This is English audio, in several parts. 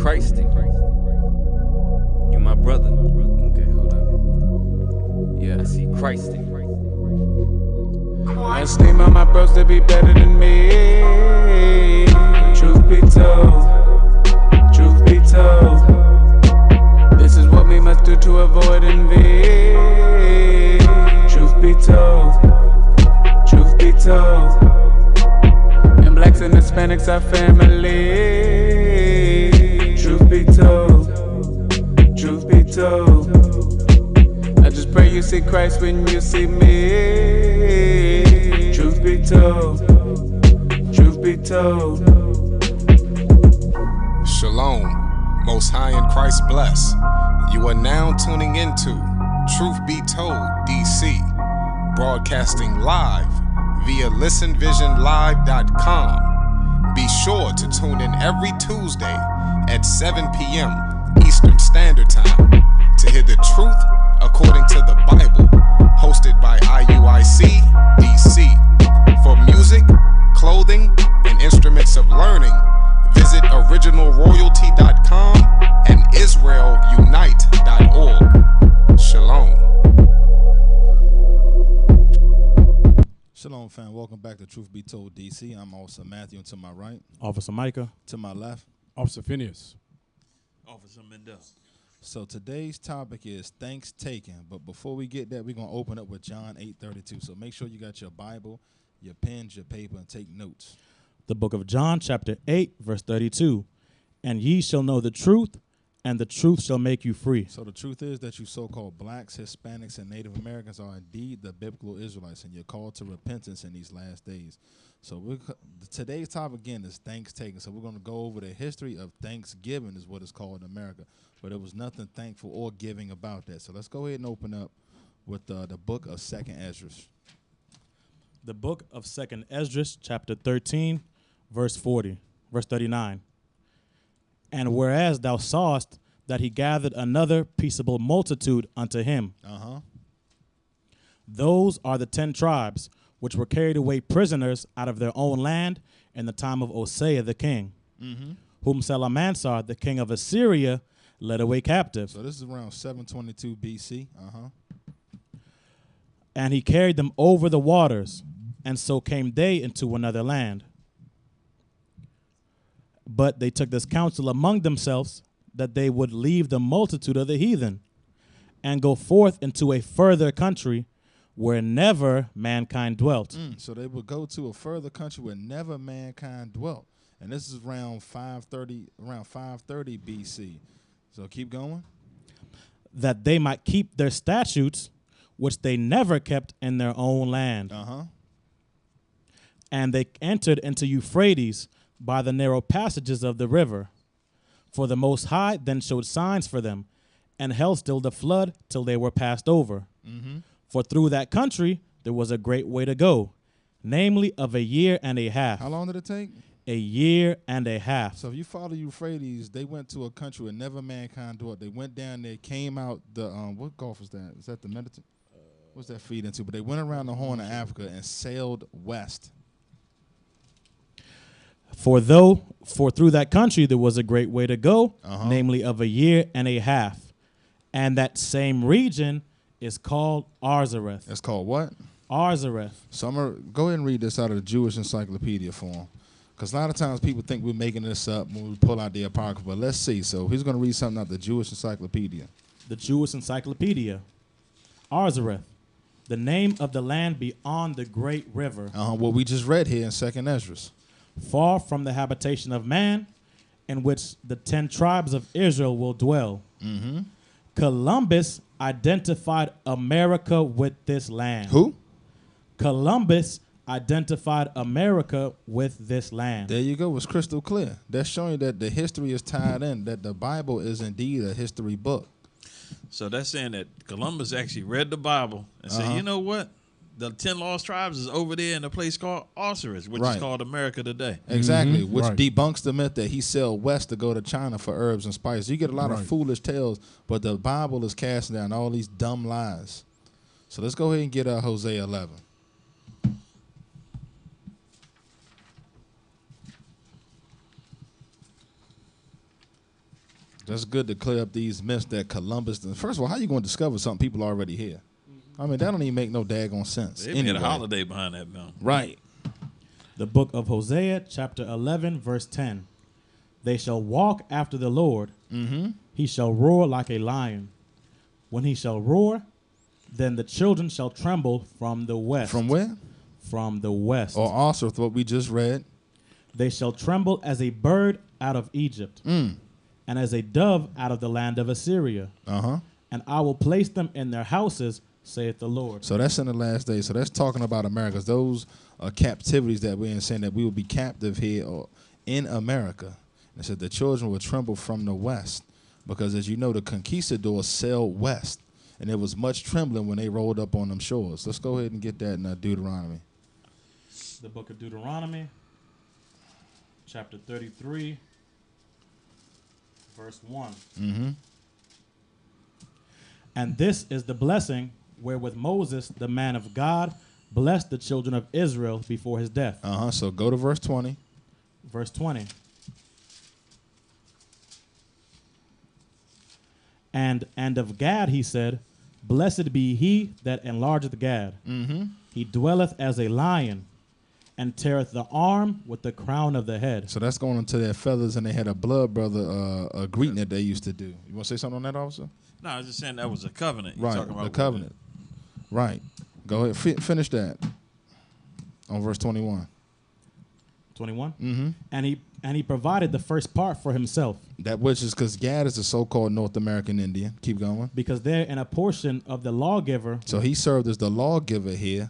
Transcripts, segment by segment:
Christ in you. You my brother. Okay, hold up. Yeah, I see Christ in you. I esteem all my bros to be better than me. Truth be told, truth be told, this is what we must do to avoid envy. Truth be told, truth be told, and blacks and Hispanics are family. Truth be told, truth be told, I just pray you see Christ when you see me. Truth be told, truth be told. Shalom, Most High in Christ bless. You are now tuning into Truth Be Told DC, broadcasting live via listenvisionlive.com. Be sure to tune in every Tuesday at 7 p.m. Eastern Standard Time to hear the truth according to the Bible, hosted by IUIC DC. For music, clothing, and instruments of learning, visit originalroyalty.com and israelunite.org. Shalom. Shalom, fam. Welcome back to Truth Be Told DC. I'm Officer Matthew, and to my right, Officer Micah. to my left. Officer Phineas. Officer Mendel. So today's topic is thanks taken. But before we get that, we're going to open up with John 8:32. So make sure you got your Bible, your pens, your paper, and take notes. The book of John, chapter 8, verse 32. And ye shall know the truth, and the truth shall make you free. So the truth is that you so-called blacks, Hispanics, and Native Americans are indeed the biblical Israelites, and you're called to repentance in these last days. So today's topic, again, is thanks taken. So we're going to go over the history of Thanksgiving is what it's called in America. But there was nothing thankful or giving about that. So let's go ahead and open up with the book of 2nd Esdras. The book of 2nd Esdras, chapter 13, verse 39. And whereas thou sawest that he gathered another peaceable multitude unto him, those are the 10 tribes which were carried away prisoners out of their own land in the time of Hosea the king, whom Salamansar the king of Assyria led away captive. So this is around 722 BC. And he carried them over the waters, and so came they into another land. But they took this counsel among themselves that they would leave the multitude of the heathen and go forth into a further country where never mankind dwelt. So they would go to a further country where never mankind dwelt. And this is around 530 BC. So keep going. That they might keep their statutes, which they never kept in their own land. And they entered into Euphrates by the narrow passages of the river. For the Most High then showed signs for them, and held still the flood till they were passed over. For through that country there was a great way to go, namely of a year and a half. How long did it take? A year and a half. So if you follow Euphrates, they went to a country where never mankind dwelt. They went down there, came out the what Gulf is that? Is that the Mediterranean? What's that feed into? But they went around the Horn of Africa and sailed west. For through that country there was a great way to go, namely of a year and a half. And that same region is called Arzareth. It's called what? Arzareth. So I'm going to go ahead and read this out of the Jewish Encyclopedia form. Because a lot of times people think we're making this up when we pull out the Apocrypha. But let's see. So he's going to read something out of the Jewish Encyclopedia. The Jewish Encyclopedia. Arzareth, the name of the land beyond the great river. What we just read here in 2nd Esdras. Far from the habitation of man, in which the 10 tribes of Israel will dwell. Columbus identified America with this land. Who? Columbus identified America with this land. There you go. It's crystal clear. That's showing you that the history is tied in, that the Bible is indeed a history book. So that's saying that Columbus actually read the Bible and said, you know what? The 10 lost tribes is over there in a place called Osiris, which is called America today. Exactly, which debunks the myth that he sailed west to go to China for herbs and spices. You get a lot of foolish tales, but the Bible is casting down all these dumb lies. So let's go ahead and get Hosea 11. That's good to clear up these myths that Columbus. First of all, how you going to discover something people already here? I mean, that don't even make no daggone sense. They made a holiday behind that film. Right. The book of Hosea, chapter 11, verse 10. They shall walk after the Lord. Mm-hmm. He shall roar like a lion. When he shall roar, then the children shall tremble from the west. From where? From the west. Or also what we just read. They shall tremble as a bird out of Egypt, and as a dove out of the land of Assyria. Uh-huh. And I will place them in their houses, saith the Lord. So that's in the last days. So that's talking about America. Those are captivities that we're in, saying that we will be captive here or in America. And it said the children will tremble from the west, because as you know, the conquistadors sailed west, and there was much trembling when they rolled up on them shores. Let's go ahead and get that in Deuteronomy. The book of Deuteronomy, chapter 33, verse 1. Mm-hmm. And this is the blessing wherewith Moses, the man of God, blessed the children of Israel before his death. Uh-huh. So go to verse 20. Verse 20. And of Gad he said, Blessed be he that enlargeth Gad. Mm-hmm. He dwelleth as a lion, and teareth the arm with the crown of the head. So that's going into their feathers, and they had a blood brother greeting that they used to do. You want to say something on that, officer? No, I was just saying that was a covenant. You're Right, talking about the covenant. Right. Go ahead. Finish that on verse 21. 21. Mm-hmm. And he provided the first part for himself, That which is because Gad is a so-called North American Indian. Keep going. because there in a portion of the lawgiver So he served as the lawgiver here.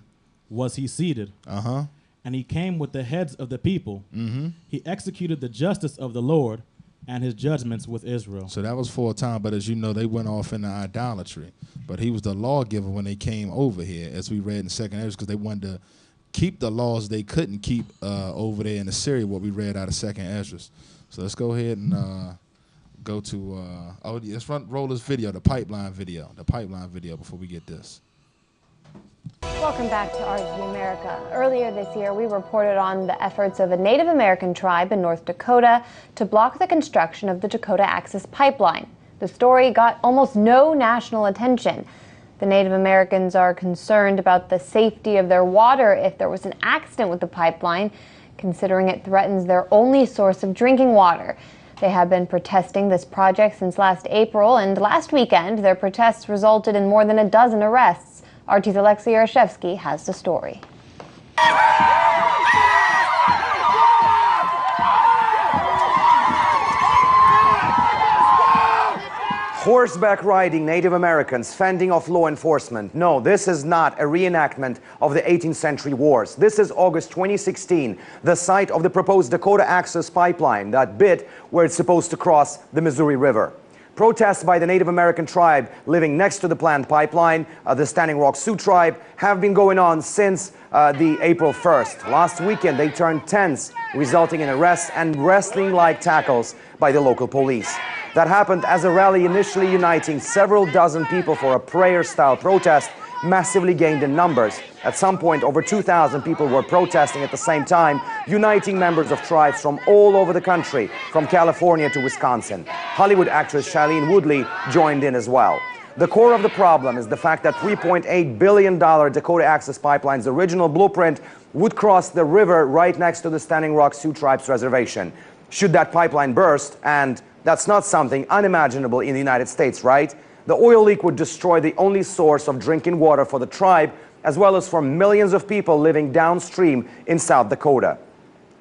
was he seated. Uh-huh. And he came with the heads of the people. Mm-hmm. He executed the justice of the Lord and his judgments with Israel. So that was for a time, but as you know, they went off into idolatry. But he was the lawgiver when they came over here, as we read in 2nd Ezra, because they wanted to keep the laws they couldn't keep over there in Assyria, what we read out of 2nd Ezra. So let's go ahead and go to, let's roll this video, the pipeline video before we get this. Welcome back to RG America. Earlier this year, we reported on the efforts of a Native American tribe in North Dakota to block the construction of the Dakota Access Pipeline. The story got almost no national attention. The Native Americans are concerned about the safety of their water if there was an accident with the pipeline, considering it threatens their only source of drinking water. They have been protesting this project since last April, and last weekend, their protests resulted in more than a dozen arrests. RT's Alexei Yarashevsky has the story. Horseback riding Native Americans fending off law enforcement. No, this is not a reenactment of the 18th century wars. This is August 2016, the site of the proposed Dakota Access Pipeline, that bit where it's supposed to cross the Missouri River. Protests by the Native American tribe living next to the planned pipeline, the Standing Rock Sioux tribe, have been going on since the April 1st. Last weekend, they turned tense, resulting in arrests and wrestling-like tackles by the local police. That happened as a rally initially uniting several dozen people for a prayer-style protest massively gained in numbers. At some point, over 2,000 people were protesting at the same time, uniting members of tribes from all over the country, from California to Wisconsin. Hollywood actress Shailene Woodley joined in as well. The core of the problem is the fact that $3.8 billion Dakota Access Pipeline's original blueprint would cross the river right next to the Standing Rock Sioux Tribe's reservation. Should that pipeline burst, and that's not something unimaginable in the United States, right? The oil leak would destroy the only source of drinking water for the tribe, as well as for millions of people living downstream in South Dakota.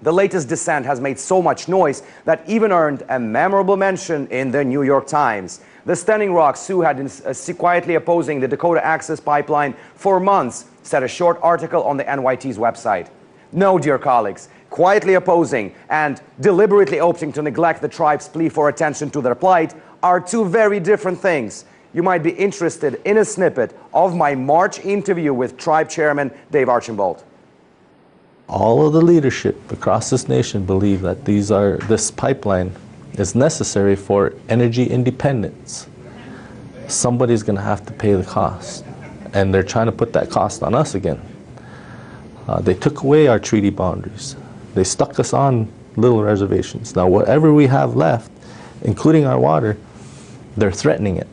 The latest descent has made so much noise that even earned a memorable mention in the New York Times. The Standing Rock Sioux had been quietly opposing the Dakota Access Pipeline for months, said a short article on the NYT's website. No, dear colleagues, quietly opposing and deliberately opting to neglect the tribe's plea for attention to their plight are two very different things. You might be interested in a snippet of my March interview with Tribe Chairman Dave Archambault. All of the leadership across this nation believe that this pipeline is necessary for energy independence. Somebody's going to have to pay the cost, and they're trying to put that cost on us again. They took away our treaty boundaries. They stuck us on little reservations. Now, whatever we have left, including our water, They're threatening it.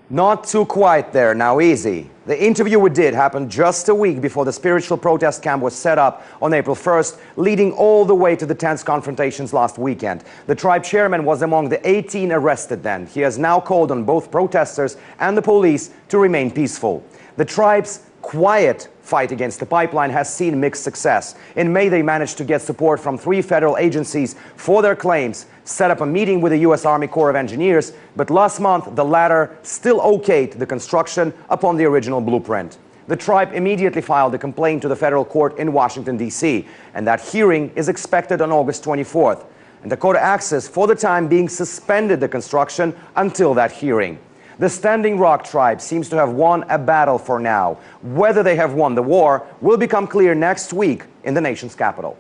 Not too quiet there, now easy. The interview we did happened just a week before the spiritual protest camp was set up on April 1st, leading all the way to the tense confrontations last weekend. The tribe chairman was among the 18 arrested then. He has now called on both protesters and the police to remain peaceful. The tribe's quiet fight against the pipeline has seen mixed success. In May, they managed to get support from 3 federal agencies for their claims, set up a meeting with the U.S. Army Corps of Engineers, but last month, the latter still okayed the construction upon the original blueprint. The tribe immediately filed a complaint to the federal court in Washington, D.C., and that hearing is expected on August 24th. And Dakota Access, for the time being, suspended the construction until that hearing. The Standing Rock tribe seems to have won a battle for now. Whether they have won the war will become clear next week in the nation's capital.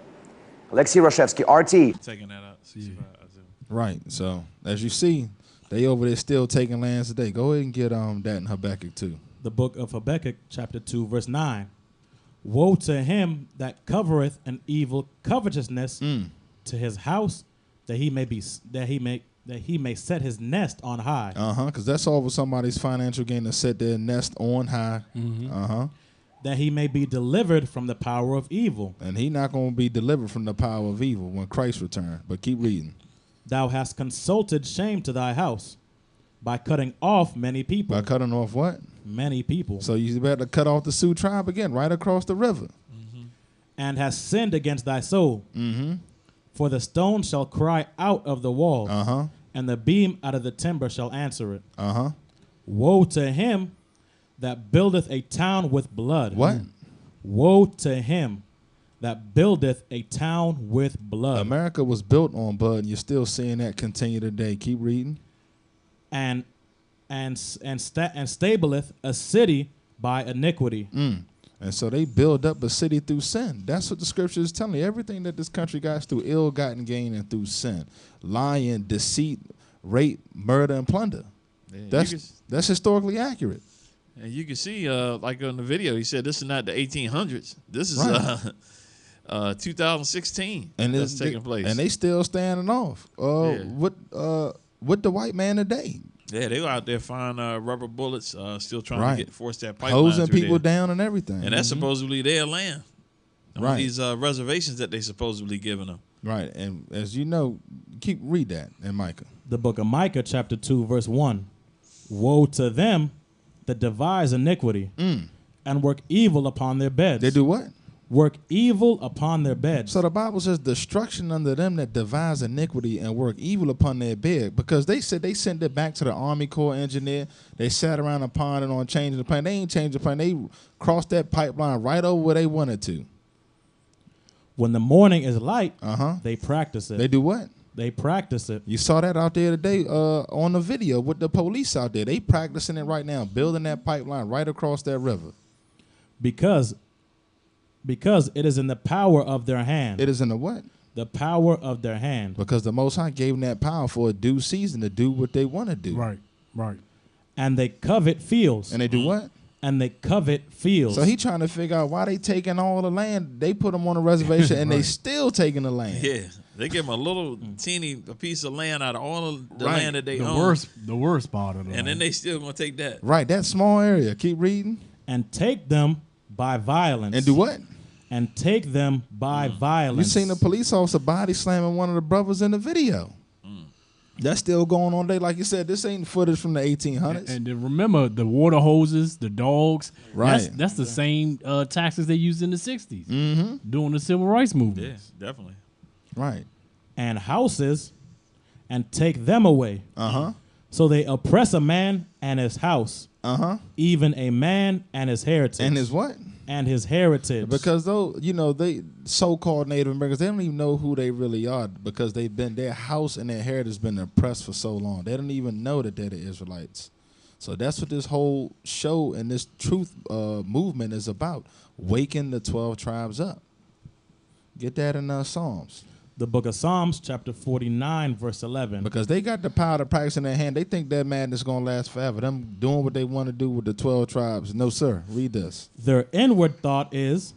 Alexei Rashevsky, RT. Taking that out. Right. So as you see, they over there still taking lands today. Go ahead and get that in Habakkuk 2. The book of Habakkuk, chapter 2, verse 9. Woe to him that covereth an evil covetousness to his house, that he may set his nest on high. Because that's over somebody's financial gain to set their nest on high. That he may be delivered from the power of evil. And he not going to be delivered from the power of evil when Christ returns. But keep reading. Thou hast consulted shame to thy house by cutting off many people. By cutting off what? Many people. So you better cut off the Sioux tribe again, right across the river. And hast sinned against thy soul. For the stone shall cry out of the walls, and the beam out of the timber shall answer it. Woe to him that buildeth a town with blood. What? Woe to him that buildeth a town with blood. America was built on blood, and you're still seeing that continue today. Keep reading. And stableth a city by iniquity. And so they build up a city through sin. That's what the scripture is telling you. Everything that this country got is through ill-gotten gain and through sin. Lying, deceit, rape, murder, and plunder. Yeah, that's historically accurate. And you can see, like on the video, he said this is not the 1800s. This is 2016 and that's taking place. And they still standing off with the white man today. Yeah, they go out there find rubber bullets, still trying to force that pipeline hosing through people there. down and everything. And that's supposedly their land. Right. These reservations that they supposedly giving them. Right. And as you know, read that in Micah. The book of Micah, chapter 2, verse 1. Woe to them that devise iniquity and work evil upon their beds. They do what? Work evil upon their beds. So the Bible says destruction under them that devise iniquity and work evil upon their bed, because they said they sent it back to the Army Corps engineer. They sat around and pondered on changing the plan. They ain't changed the plan. They crossed that pipeline right over where they wanted to. When the morning is light, they practice it. They do what? They practice it. You saw that out there today on the video with the police out there. They practicing it right now, building that pipeline right across that river. Because it is in the power of their hand. It is in the what? The power of their hand. Because the Most High gave them that power for a due season to do what they want to do. Right. And they covet fields. And they do what? And they covet fields. So he trying to figure out why they taking all the land. They put them on a reservation and they still taking the land. Yeah. They give them a little teeny piece of land out of all of the land that they own. The worst part of the land. And then they still going to take that. Right, that small area. Keep reading. And take them by violence. And do what? And take them by violence. You seen the police officer body slamming one of the brothers in the video. That's still going on today. Like you said, this ain't footage from the 1800s. And remember, the water hoses, the dogs. Right. That's the same taxes they used in the 60s during the civil rights movement. Yes, definitely. Right. And houses, and take them away. So they oppress a man and his house. Even a man and his heritage. And his what? And his heritage. Because they so-called Native Americans, they don't even know who they really are because their house and their heritage has been oppressed for so long. They don't even know that they're the Israelites. So that's what this whole show and this truth movement is about, waking the 12 tribes up. Get that in Psalms. The book of Psalms, chapter 49, verse 11. Because they got the power to practice in their hand. They think that madness is going to last forever. Them doing what they want to do with the 12 tribes. No, sir. Read this. Their inward thought is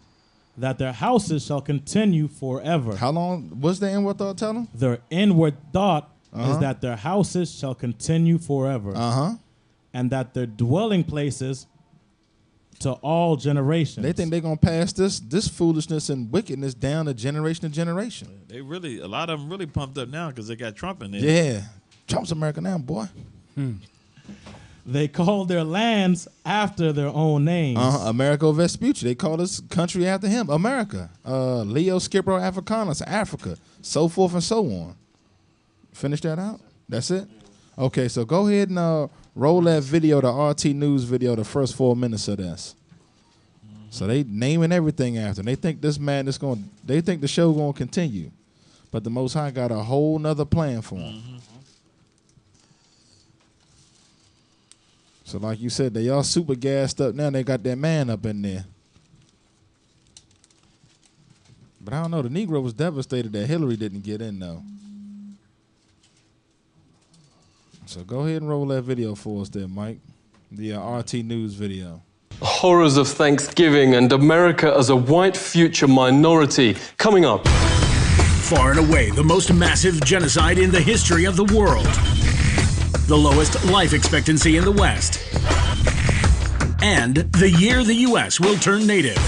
that their houses shall continue forever. How long? What's the inward thought, tell them? Their inward thought is that their houses shall continue forever, and that their dwelling places to all generations. They think they're gonna pass this foolishness and wickedness down to generation. They really, a lot of them really pumped up now because they got Trump in there. Yeah, Trump's America now, boy. They call their lands after their own names. Amerigo Vespucci. They call this country after him, America. Leo Scipio Africanus, Africa. So forth and so on. Finish that out? That's it? Okay, so go ahead and roll that video, the RT News video, the first 4 minutes of this. So they naming everything after him. They think this man is they think the show gonna continue. But the Most High got a whole nother plan for him. So like you said, they all super gassed up now. They got that man up in there. But I don't know. The Negro was devastated that Hillary didn't get in, though. So go ahead and roll that video for us there, Mike. The RT News video. Horrors of Thanksgiving and America as a white future minority. Coming up. Far and away the most massive genocide in the history of the world. The lowest life expectancy in the West. And the year the U.S. will turn native.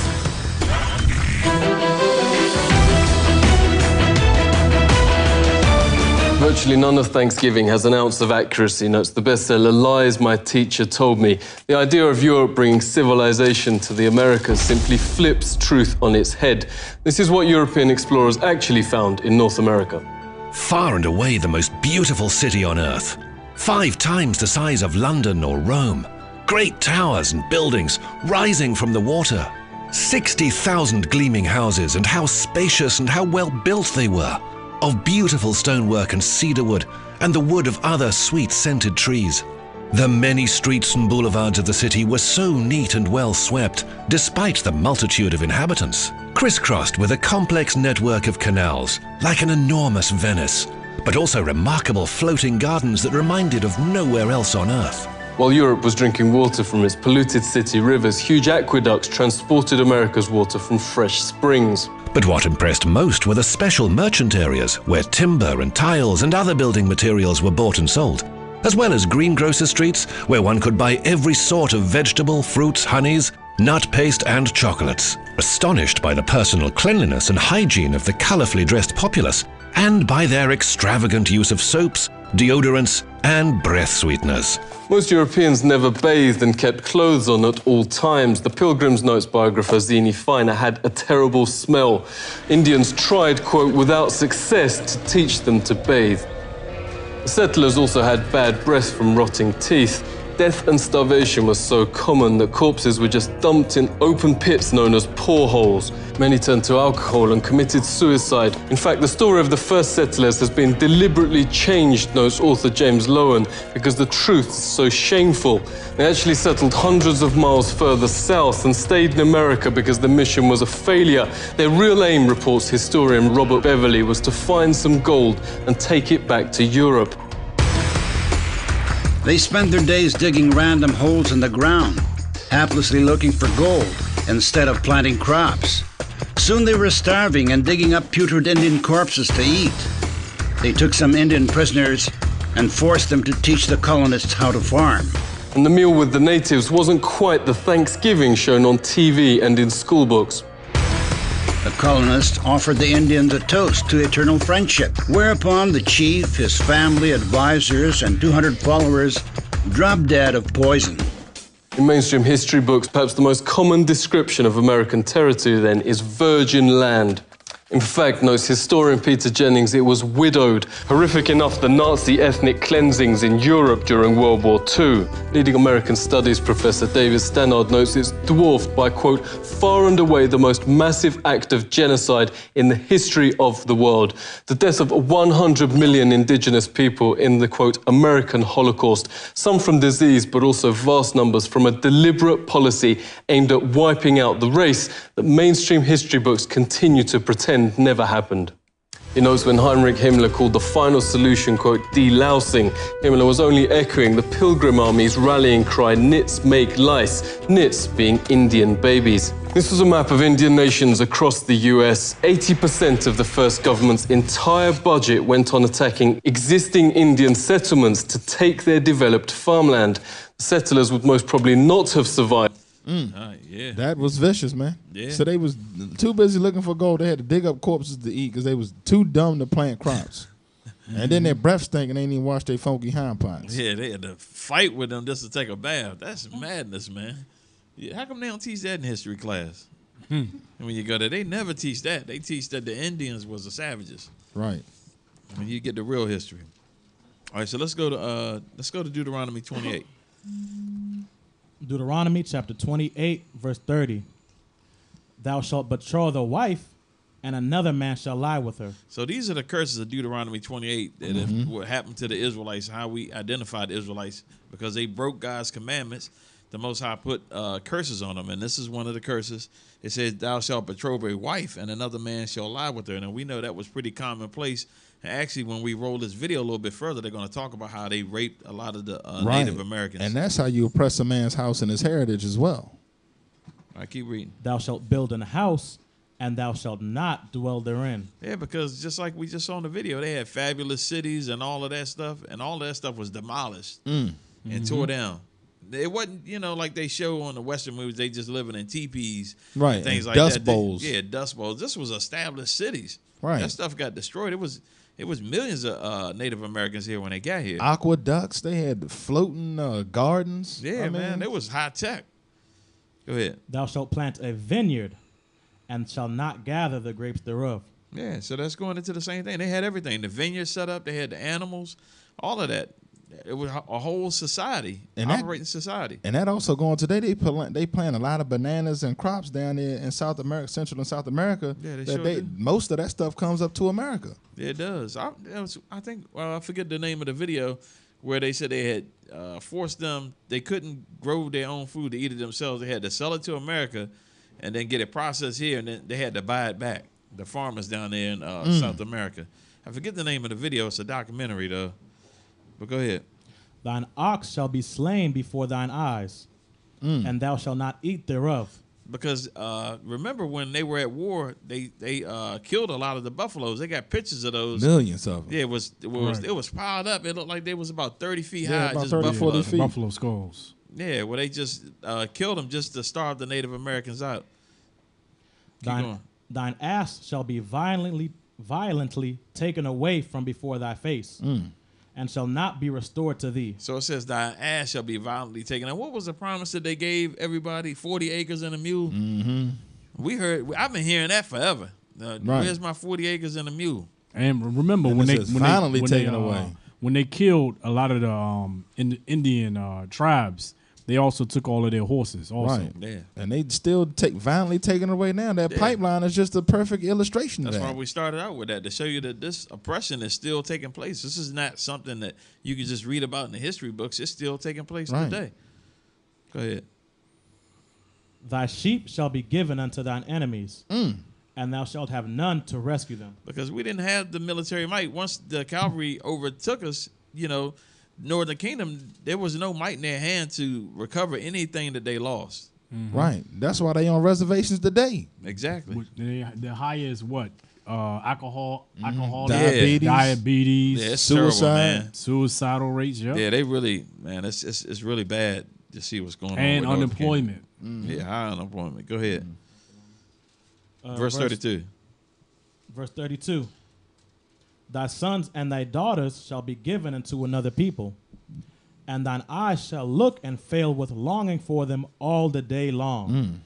Virtually none of Thanksgiving has an ounce of accuracy, notes the bestseller Lies My Teacher Told Me. The idea of Europe bringing civilization to the Americas simply flips truth on its head. This is what European explorers actually found in North America. Far and away the most beautiful city on earth. 5 times the size of London or Rome. Great towers and buildings rising from the water. 60,000 gleaming houses, and how spacious and how well built they were. Of beautiful stonework and cedar wood, and the wood of other sweet-scented trees. The many streets and boulevards of the city were so neat and well swept, despite the multitude of inhabitants, crisscrossed with a complex network of canals, like an enormous Venice, but also remarkable floating gardens that reminded of nowhere else on Earth. While Europe was drinking water from its polluted city rivers, huge aqueducts transported America's water from fresh springs. But what impressed most were the special merchant areas where timber and tiles and other building materials were bought and sold, as well as greengrocer streets where one could buy every sort of vegetable, fruits, honeys, nut paste and chocolates. Astonished by the personal cleanliness and hygiene of the colorfully dressed populace, and by their extravagant use of soaps, deodorants and breath sweeteners. Most Europeans never bathed and kept clothes on at all times. The Pilgrim's Notes biographer Zini Feiner had a terrible smell. Indians tried, quote, without success to teach them to bathe. The settlers also had bad breath from rotting teeth. Death and starvation was so common that corpses were just dumped in open pits known as poreholes. Many turned to alcohol and committed suicide. In fact, the story of the first settlers has been deliberately changed, notes author James Lowen, because the truth is so shameful. They actually settled hundreds of miles further south and stayed in America because the mission was a failure. Their real aim, reports historian Robert Beverly, was to find some gold and take it back to Europe. They spent their days digging random holes in the ground, haplessly looking for gold instead of planting crops. Soon they were starving and digging up putrid Indian corpses to eat. They took some Indian prisoners and forced them to teach the colonists how to farm. And the meal with the natives wasn't quite the Thanksgiving shown on TV and in school books. The colonists offered the Indians a toast to eternal friendship, whereupon the chief, his family, advisors, and 200 followers dropped dead of poison. In mainstream history books, perhaps the most common description of American territory then is virgin land. In fact, notes historian Peter Jennings, it was widowed. Horrific enough, the Nazi ethnic cleansings in Europe during World War II. Leading American studies professor David Stannard notes it's dwarfed by, quote, far and away the most massive act of genocide in the history of the world. The death of 100 million indigenous people in the, quote, American Holocaust. Some from disease, but also vast numbers from a deliberate policy aimed at wiping out the race that mainstream history books continue to pretend never happened. He knows when Heinrich Himmler called the final solution, quote, delousing, Himmler was only echoing the Pilgrim Army's rallying cry, nits make lice, nits being Indian babies. This was a map of Indian nations across the US. 80% of the first government's entire budget went on attacking existing Indian settlements to take their developed farmland. The settlers would most probably not have survived. Yeah. That was vicious, man. Yeah. So they was too busy looking for gold. They had to dig up corpses to eat because they was too dumb to plant crops. And then their breath stank and they didn't even wash their funky hind parts. Yeah, they had to fight with them just to take a bath. That's madness, man. Yeah, how come they don't teach that in history class? And when you go there, they never teach that. They teach that the Indians was the savages. Right. When you get the real history. All right, so let's go to Deuteronomy 28. Deuteronomy chapter 28, verse 30. Thou shalt betroth a wife, and another man shall lie with her. So these are the curses of Deuteronomy 28 that if what happened to the Israelites, how we identified the Israelites, because they broke God's commandments. The Most High put curses on them, and this is one of the curses. It says, "Thou shalt betroth a wife, and another man shall lie with her." And we know that was pretty commonplace. And actually, when we roll this video a little bit further, they're going to talk about how they raped a lot of the Native Americans. And that's how you oppress a man's house and his heritage as well. All right, keep reading. Thou shalt build an house, and thou shalt not dwell therein. Yeah, because just like we just saw in the video, they had fabulous cities and all of that stuff, and all of that stuff was demolished and tore down. It wasn't, like they show on the Western movies, they just living in teepees. Right. And things like Dust that. bowls. Dust bowls. This was established cities. Right. That stuff got destroyed. It was millions of Native Americans here when they got here. Aqueducts. They had floating gardens. Yeah, man. It was high tech. Go ahead. Thou shalt plant a vineyard, and shall not gather the grapes thereof. Yeah, so that's going into the same thing. They had everything. The vineyard set up. They had the animals. All of that. It was a whole society, operating society. And that also going today, they plant a lot of bananas and crops down there in South America, Central and South America. Yeah, they sure do. Most of that stuff comes up to America. Yeah, it does. I think, I forget the name of the video where they said they had forced them, they couldn't grow their own food to eat it themselves. They had to sell it to America and then get it processed here, and then they had to buy it back. The farmers down there in South America. I forget the name of the video. It's a documentary, though. But go ahead. Thine ox shall be slain before thine eyes, and thou shalt not eat thereof. Because remember when they were at war, they killed a lot of the buffaloes. They got pictures of those. Millions of them. Yeah, it was piled up. It looked like they was about 30 feet high. About just 30, 40 feet. Buffalo skulls. Yeah, well, they just killed them just to starve the Native Americans out. Keep going. Thine ass shall be violently taken away from before thy face, and shall not be restored to thee. So it says, thine ass shall be violently taken. And what was the promise that they gave everybody? 40 acres and a mule? Mm-hmm. I've been hearing that forever. Where's my 40 acres and a mule? And remember, when they killed a lot of the Indian tribes, they also took all of their horses also. Right. Yeah. And they still violently taking it away now. That pipeline is just a perfect illustration of that. That's why we started out with that, to show you that this oppression is still taking place. This is not something that you can just read about in the history books. It's still taking place today. Go ahead. Thy sheep shall be given unto thine enemies, and thou shalt have none to rescue them. Because we didn't have the military might. Once the cavalry overtook us, Northern Kingdom, there was no might in their hand to recover anything that they lost. Mm-hmm. Right. That's why they on reservations today. Exactly. The highest what? Alcohol, diabetes, yeah, it's suicide, terrible, man. Suicidal rates. Yeah, they really, man, it's really bad to see what's going on. And unemployment. Yeah, high unemployment. Go ahead. Verse 32. Verse 32. Thy sons and thy daughters shall be given unto another people, and thine eyes shall look and fail with longing for them all the day long.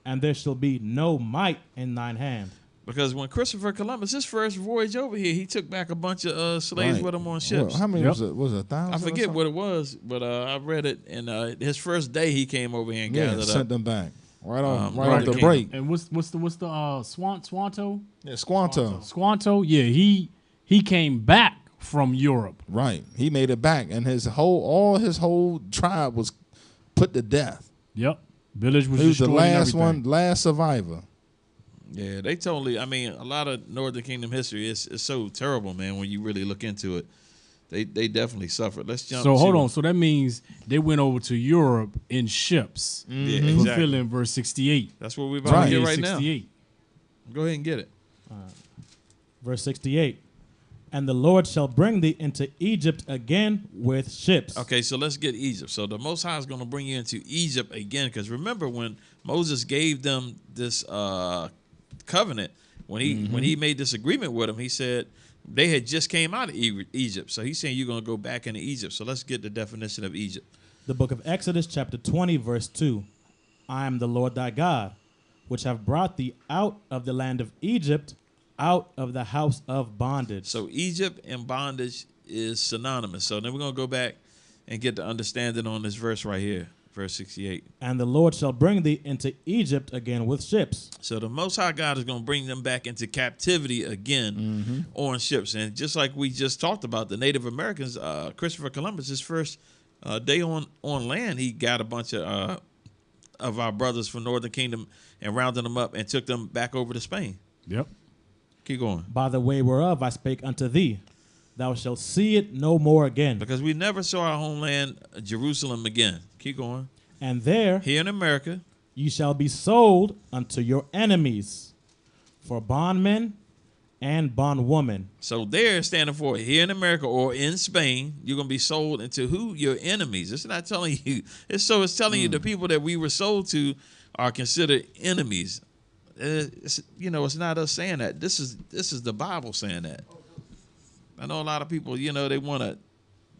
And there shall be no might in thine hand. Because when Christopher Columbus, his first voyage over here, he took back a bunch of slaves with him on ships. Well, how many was it? Was it 1,000? I forget what it was, but I read it. And his first day, he came over here and gathered sent them back right off the King. break. And what's the Squanto? Yeah, Squanto. Squanto. Yeah, he came back from Europe. Right. He made it back, and his whole tribe was put to death. Yep. Village was he was the last last survivor. Yeah, they totally. I mean, a lot of Northern Kingdom history is so terrible, man. When you really look into it, They definitely suffered. Let's jump. So hold on. So that means they went over to Europe in ships, fulfilling verse 68. That's what we're about to get right 68. Now. Go ahead and get it. Verse 68. And the Lord shall bring thee into Egypt again with ships. Okay, so let's get Egypt. So the Most High is going to bring you into Egypt again, because remember when Moses gave them this covenant, when he made this agreement with them, he said they had just came out of Egypt. So he's saying you're going to go back into Egypt. So let's get the definition of Egypt. The book of Exodus, chapter 20, verse 2. I am the Lord thy God, which have brought thee out of the land of Egypt, out of the house of bondage. So Egypt and bondage is synonymous. So then we're going to go back and get the understanding on this verse right here, verse 68. And the Lord shall bring thee into Egypt again with ships. So the Most High God is going to bring them back into captivity again on ships. And just like we just talked about, the Native Americans, Christopher Columbus, his first day on land, he got a bunch of our brothers from Northern Kingdom and rounded them up and took them back over to Spain. Yep. Keep going. By the way whereof I spake unto thee, thou shalt see it no more again. Because we never saw our homeland, Jerusalem, again. Keep going. And there, here in America, ye shall be sold unto your enemies for bondmen and bondwomen. So there, standing for here in America or in Spain, you're going to be sold into who? Your enemies. It's not telling you. It's telling you the people that we were sold to are considered enemies. It's not us saying that. This is the Bible saying that. I know a lot of people, they want to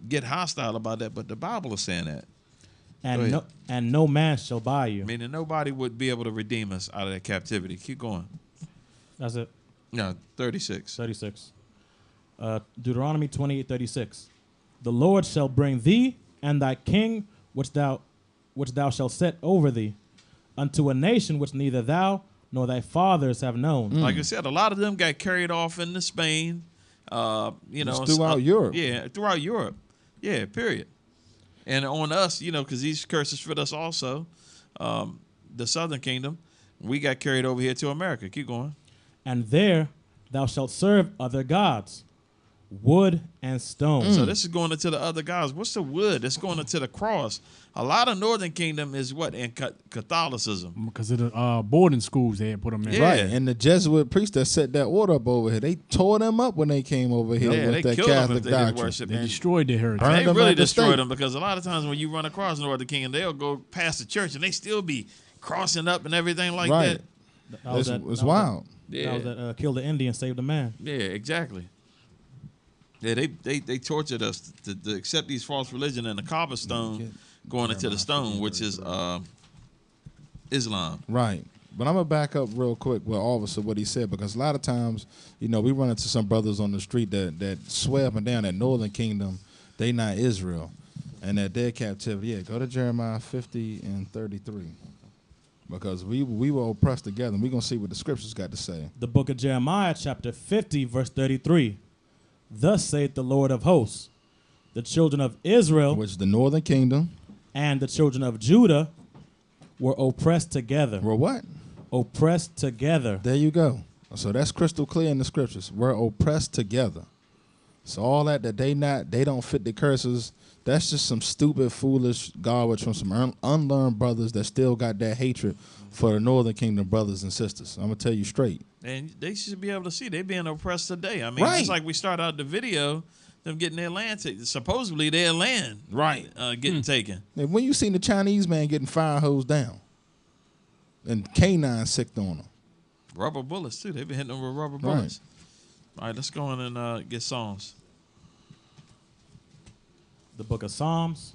get hostile about that, but the Bible is saying that. And no man shall buy you. Meaning nobody would be able to redeem us out of that captivity. Keep going. That's it. No, 36. 36. Deuteronomy 28:36. The Lord shall bring thee and thy king, which thou shalt set over thee, unto a nation which neither thou nor thy fathers have known. Like I said, a lot of them got carried off into Spain. Throughout Europe. Yeah, throughout Europe. Yeah, period. And on us, because these curses fit us also, the Southern Kingdom, we got carried over here to America. Keep going. And there thou shalt serve other gods, wood and stone. So this is going into the other gods. What's the wood? It's going into the cross. A lot of Northern Kingdom is what? In Catholicism. Because of the boarding schools they had put them in. Yeah. Right, and the Jesuit priests that set that order up over here, they tore them up when they came over here with that Catholic doctrine. They destroyed their heritage. They really destroyed them, because a lot of times when you run across Northern Kingdom, they'll go past the church and they still be crossing up and everything like that. It's wild. That was that killed the Indian, saved the man. Yeah, exactly. Yeah, they tortured us to accept these false religion and the Kaaba stone going into the stone, which is Islam. Right. But I'm going to back up real quick with Officer what he said, because a lot of times, we run into some brothers on the street that swear up and down that Northern Kingdom, they not Israel, and that their captivity. Yeah, go to Jeremiah 50 and 33. Because we were oppressed together, and we're going to see what the scriptures got to say. The book of Jeremiah, chapter 50, verse 33. Thus saith the Lord of hosts, the children of Israel, which is the Northern Kingdom, and the children of Judah were oppressed together. Were what? Oppressed together. There you go. So that's crystal clear in the scriptures. We're oppressed together. So all that they don't fit the curses, that's just some stupid, foolish garbage from some unlearned brothers that still got that hatred for the Northern Kingdom brothers and sisters. I'm going to tell you straight. And they should be able to see they're being oppressed today. I mean, right. It's like we start out the video, them getting their land taken. Supposedly their land getting taken. And when you seen the Chinese man getting fire hosed down and canines sicked on them. Rubber bullets, too. They've been hitting them with rubber bullets. All right, let's go in and get Psalms. The book of Psalms,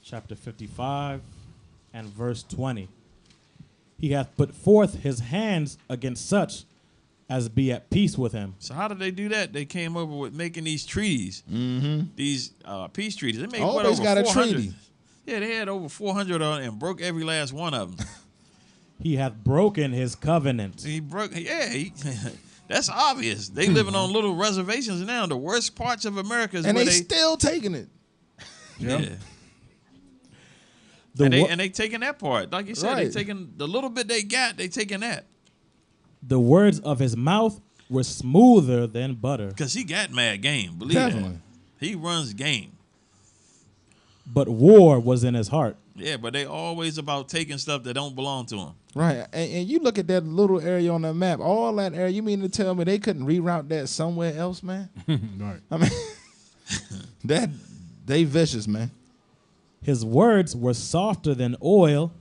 chapter 55 and verse 20. He hath put forth his hands against such as be at peace with him. So how did they do that? They came over with making these treaties, these peace treaties. They made always got a treaty. Yeah, they had over 400 on it and broke every last one of them. He hath broken his covenant. He broke. Yeah, that's obvious. They living on little reservations now. The worst parts of America is and where they still taking it. Yeah. And they taking that part. Like you said, they taking the little bit they got, they taking that. The words of his mouth were smoother than butter. Because he got mad game. Believe Definitely. that. He runs game. But war was in his heart. Yeah, but they always about taking stuff that don't belong to him. Right, and you look at that little area on the map, all that area. You mean to tell me they couldn't reroute that somewhere else, man? Right. I mean, that they vicious, man. His words were softer than oil,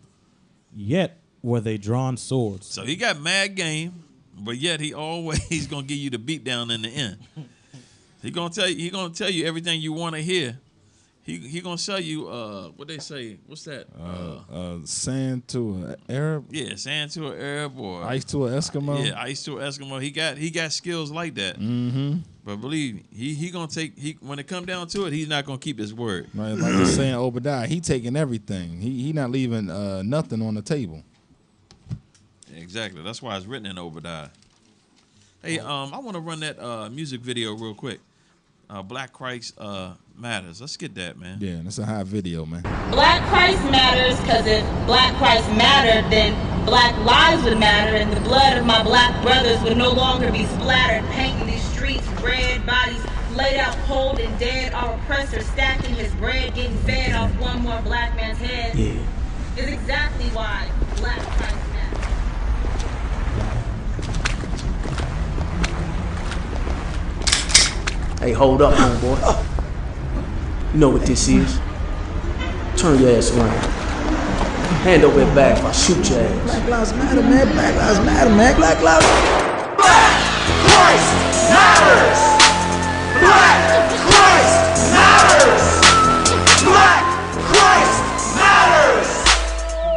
yet were they drawn swords. So he got mad game, but yet he always gonna give you the beat down in the end. He gonna tell you everything you want to hear. He gonna sell you what they say. What's that? Sand to an Arab. Yeah, sand to an Arab or ice to an Eskimo. Yeah, ice to an Eskimo. He got skills like that. Mm-hmm. But believe me, he gonna take. When it come down to it, he's not gonna keep his word. Right, like the saying Obadiah, he taking everything. He not leaving nothing on the table. Exactly. That's why it's written in Obadiah. Hey, I want to run that music video real quick. Black Christ Matters. Let's get that, man. Yeah, that's a high video, man. Black Christ matters because if Black Christ mattered, then Black lives would matter, and the blood of my Black brothers would no longer be splattered, painting these streets red, bodies laid out cold and dead, our oppressor stacking his bread, getting fed off one more Black man's head. Yeah. Is exactly why Black Christ matters. Hey, hold up, homeboy. You know what this is? Turn your ass around. Hand over your bag if I shoot your ass. Black Lives Matter, man. Black Lives Matter, man. Black Lives Matter. Black Christ matters. Black Christ matters. Black Christ matters.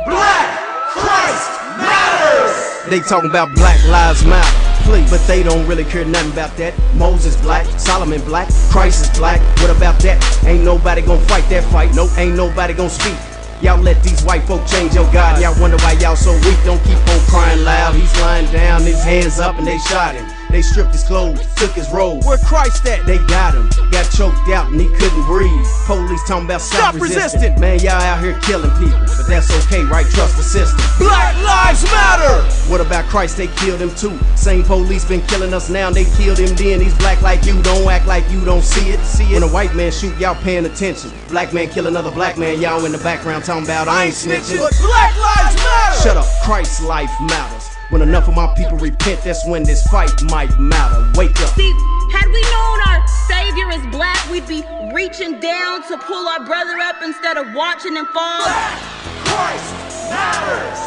Black Christ matters. They talking about Black Lives Matter. But they don't really care nothing about that. Moses black, Solomon black, Christ is black. What about that? Ain't nobody gonna fight that fight. Nope, ain't nobody gonna speak. Y'all let these white folk change your God. Y'all wonder why y'all so weak. Don't keep on crying loud. He's lying down, his hands up, and they shot him. They stripped his clothes, took his robe. Where Christ at? They got him. Got choked out and he couldn't breathe. Police talking about stop resisting. Man, y'all out here killing people, but that's okay, right? Trust the system. Black Lives Matter. What about Christ? They killed him too. Same police been killing us now. They killed him then. He's black like you. Don't act like you don't see it. When a white man shoot, y'all paying attention. Black man kill another black man. Y'all in the background talking about I ain't snitching. But Black Lives Matter. Shut up. Christ's life matters. When enough of my people repent, that's when this fight might matter. Wake up. See, had we known our Savior is black, we'd be reaching down to pull our brother up instead of watching him fall. Black Christ matters.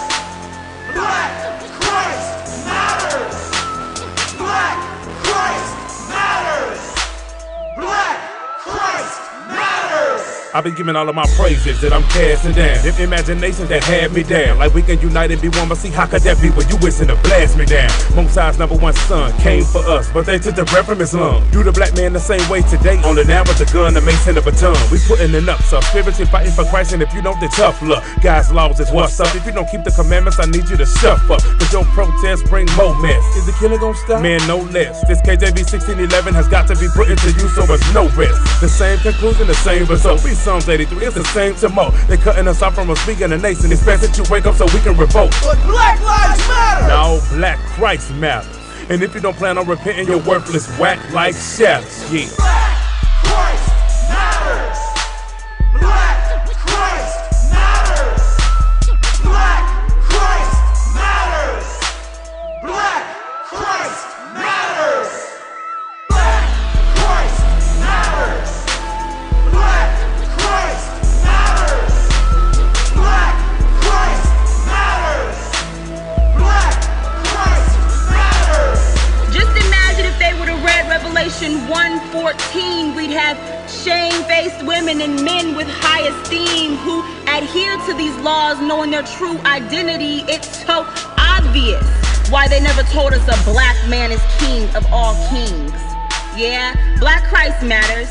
Black Christ matters. Black Christ matters. Black Christ matters. I've been giving all of my praises that I'm casting down. If imaginations that had me down, like we can unite and be one, but see how could that be when you wishing to blast me down? Most High's #1 son came for us, but they took the breath from his lung. Do the black man the same way today, only now with the gun, the mace and the baton. We putting it up, so spiritually fighting for Christ, and if you don't, then tough luck. God's laws is what's up. If you don't keep the commandments, I need you to shut up, cause your protests bring more mess. Is the killer gonna stop? Man, no less. This KJV 1611 has got to be put into use, so it's no rest. The same conclusion, the same result. Psalms 83, it's the same tomorrow. They cutting us off from us speaking the nation. It's best that you wake up so we can revolt. But Black Lives Matter. No, Black Christ matters. And if you don't plan on repenting, you're worthless, whack like shadows. Yeah. Black Christ matters. Black Christ matters. Black Christ matters. Black Christ matters. Black Christ matters. Black Christ matters. Black Christ matters. Black Christ matters. Just imagine if they would have read Revelation 1:14, we'd have shame-faced women and men with high esteem who adhere to these laws knowing their true identity. It's so obvious why they never told us a black man is king of all kings. Yeah, Black Christ matters.